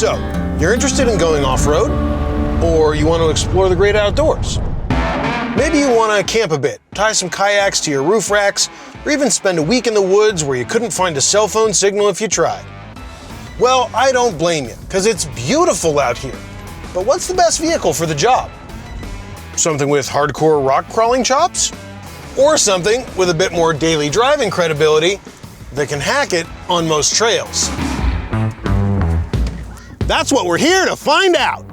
So, you're interested in going off-road? Or you want to explore the great outdoors? Maybe you want to camp a bit, tie some kayaks to your roof racks, or even spend a week in the woods where you couldn't find a cell phone signal if you tried. Well, I don't blame you, because it's beautiful out here. But what's the best vehicle for the job? Something with hardcore rock crawling chops? Or something with a bit more daily driving credibility that can hack it on most trails? That's what we're here to find out.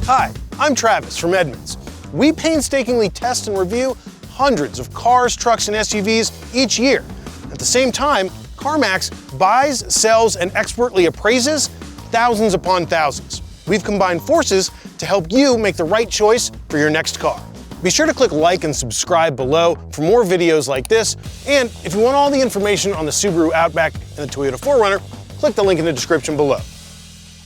Hi, I'm Travis from Edmunds. We painstakingly test and review hundreds of cars, trucks, and SUVs each year. At the same time, CarMax buys, sells, and expertly appraises thousands upon thousands. We've combined forces to help you make the right choice for your next car. Be sure to click like and subscribe below for more videos like this. And if you want all the information on the Subaru Outback and the Toyota 4Runner, click the link in the description below.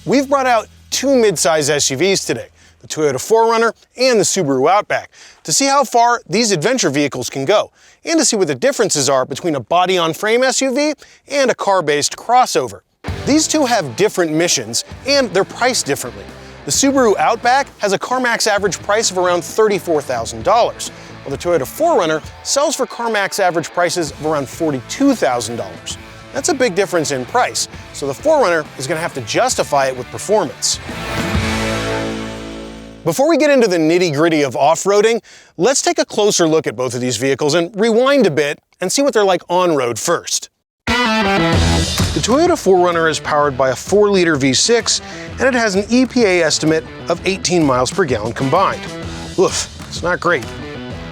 We've brought out two midsize SUVs today, the Toyota 4Runner and the Subaru Outback, to see how far these adventure vehicles can go, and to see what the differences are between a body-on-frame SUV and a car-based crossover. These two have different missions, and they're priced differently. The Subaru Outback has a CarMax average price of around $34,000, while the Toyota 4Runner sells for CarMax average prices of around $42,000. That's a big difference in price, so the 4Runner is going to have to justify it with performance. Before we get into the nitty-gritty of off-roading, let's take a closer look at both of these vehicles and rewind a bit and see what they're like on-road first. The Toyota 4Runner is powered by a 4-liter V6, and it has an EPA estimate of 18 miles per gallon combined. Oof, it's not great.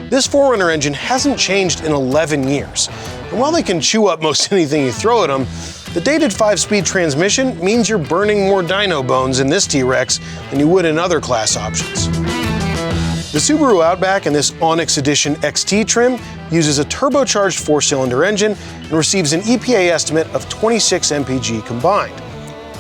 This 4Runner engine hasn't changed in 11 years, and while they can chew up most anything you throw at them, the dated 5-speed transmission means you're burning more dyno bones in this T-Rex than you would in other class options. The Subaru Outback in this Onyx Edition XT trim uses a turbocharged 4-cylinder engine and receives an EPA estimate of 26 mpg combined.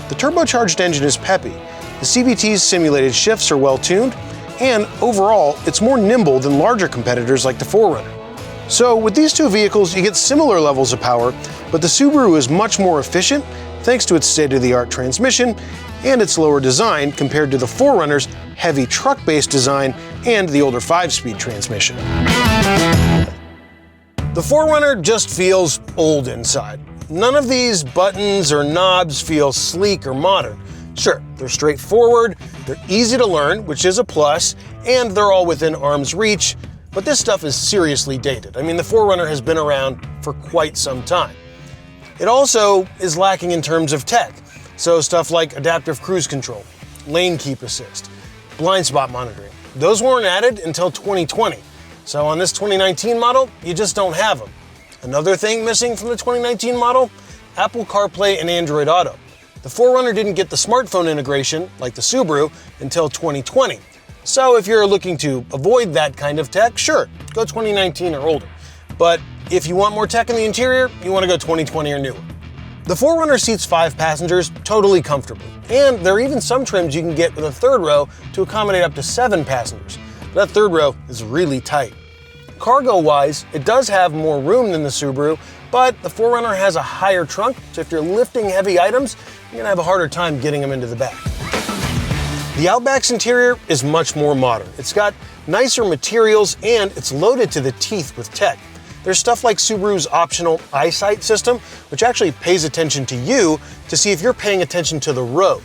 The turbocharged engine is peppy, the CVT's simulated shifts are well tuned, and overall, it's more nimble than larger competitors like the 4Runner. So with these two vehicles, you get similar levels of power, but the Subaru is much more efficient thanks to its state-of-the-art transmission and its lower design compared to the 4Runner's heavy truck-based design and the older 5-speed transmission. The 4Runner just feels old inside. None of these buttons or knobs feel sleek or modern. Sure, they're straightforward, they're easy to learn, which is a plus, and they're all within arm's reach, but this stuff is seriously dated. I mean, the 4Runner has been around for quite some time. It also is lacking in terms of tech, so stuff like adaptive cruise control, lane keep assist, blind spot monitoring. Those weren't added until 2020, so on this 2019 model, you just don't have them. Another thing missing from the 2019 model, Apple CarPlay and Android Auto. The 4Runner didn't get the smartphone integration, like the Subaru, until 2020. So if you're looking to avoid that kind of tech, sure, go 2019 or older. But if you want more tech in the interior, you want to go 2020 or newer. The 4Runner seats 5 passengers totally comfortably, and there are even some trims you can get with a third row to accommodate up to 7 passengers. That third row is really tight. Cargo-wise, it does have more room than the Subaru, but the 4Runner has a higher trunk, so if you're lifting heavy items, you're gonna have a harder time getting them into the back. The Outback's interior is much more modern. It's got nicer materials and it's loaded to the teeth with tech. There's stuff like Subaru's optional eyesight system, which actually pays attention to you to see if you're paying attention to the road.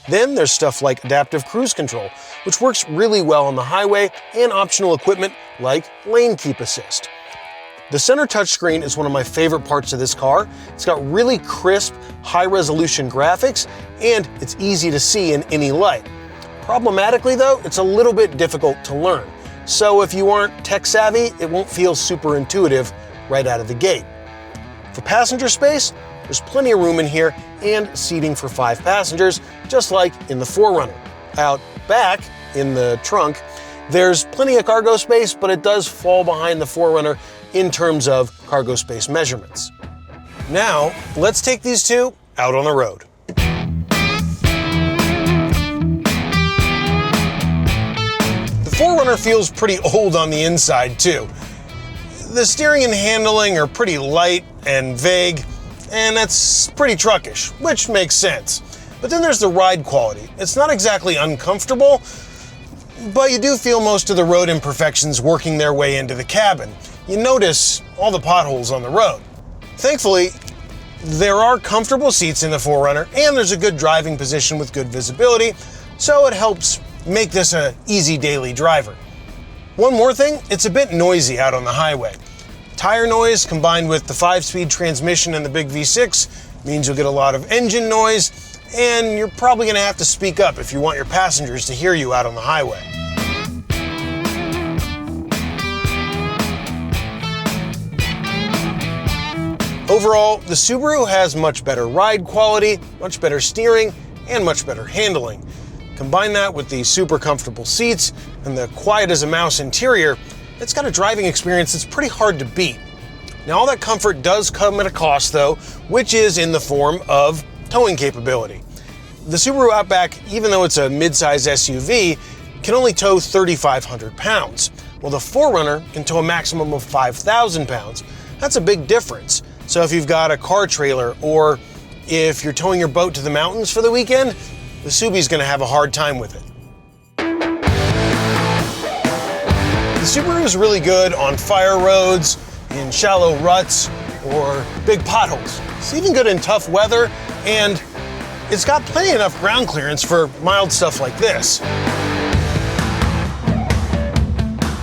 Then there's stuff like adaptive cruise control, which works really well on the highway, and optional equipment like lane keep assist. The center touchscreen is one of my favorite parts of this car. It's got really crisp, high-resolution graphics, and it's easy to see in any light. Problematically though, it's a little bit difficult to learn. So if you aren't tech savvy, it won't feel super intuitive right out of the gate. For passenger space, there's plenty of room in here and seating for 5 passengers, just like in the 4Runner. Out back, in the trunk, there's plenty of cargo space, but it does fall behind the 4Runner in terms of cargo space measurements. Now, let's take these two out on the road. The 4Runner feels pretty old on the inside too. The steering and handling are pretty light and vague, and that's pretty truckish, which makes sense. But then there's the ride quality. It's not exactly uncomfortable, but you do feel most of the road imperfections working their way into the cabin. You notice all the potholes on the road. Thankfully, there are comfortable seats in the 4Runner, and there's a good driving position with good visibility, so it helps make this an easy daily driver. One more thing, it's a bit noisy out on the highway. Tire noise combined with the 5-speed transmission and the big V6 means you'll get a lot of engine noise, and you're probably going to have to speak up if you want your passengers to hear you out on the highway. Overall, the Subaru has much better ride quality, much better steering, and much better handling. Combine that with the super comfortable seats and the quiet as a mouse interior, it's got a driving experience that's pretty hard to beat. Now, all that comfort does come at a cost though, which is in the form of towing capability. The Subaru Outback, even though it's a midsize SUV, can only tow 3,500 pounds, while the 4Runner can tow a maximum of 5,000 pounds. That's a big difference. So if you've got a car trailer, or if you're towing your boat to the mountains for the weekend, the Subi's gonna have a hard time with it. The Subaru is really good on fire roads, in shallow ruts, or big potholes. It's even good in tough weather, and it's got plenty enough ground clearance for mild stuff like this.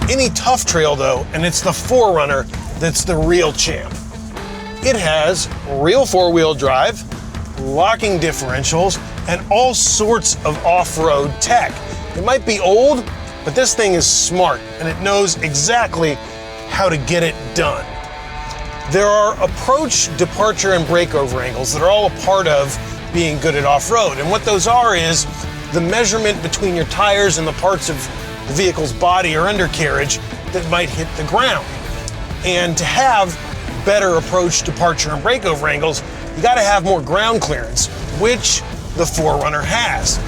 Any tough trail though, and it's the 4Runner that's the real champ. It has real 4-wheel drive, locking differentials, and all sorts of off-road tech. It might be old, but this thing is smart, and it knows exactly how to get it done. There are approach, departure, and breakover angles that are all a part of being good at off-road, and what those are is the measurement between your tires and the parts of the vehicle's body or undercarriage that might hit the ground. And to have better approach, departure, and breakover angles, you gotta have more ground clearance, which the 4Runner has.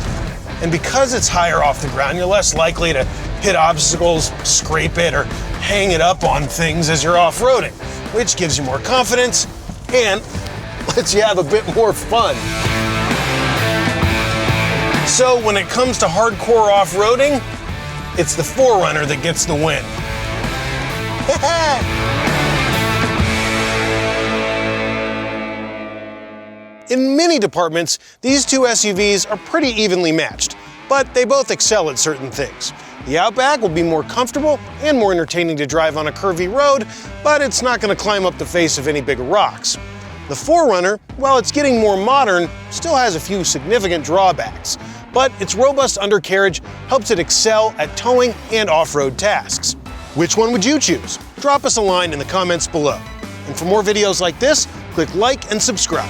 And because it's higher off the ground, you're less likely to hit obstacles, scrape it, or hang it up on things as you're off-roading, which gives you more confidence and lets you have a bit more fun. So when it comes to hardcore off-roading, it's the 4Runner that gets the win. In many departments, these two SUVs are pretty evenly matched, but they both excel at certain things. The Outback will be more comfortable and more entertaining to drive on a curvy road, but it's not going to climb up the face of any big rocks. The 4Runner, while it's getting more modern, still has a few significant drawbacks, but its robust undercarriage helps it excel at towing and off-road tasks. Which one would you choose? Drop us a line in the comments below. And for more videos like this, click like and subscribe.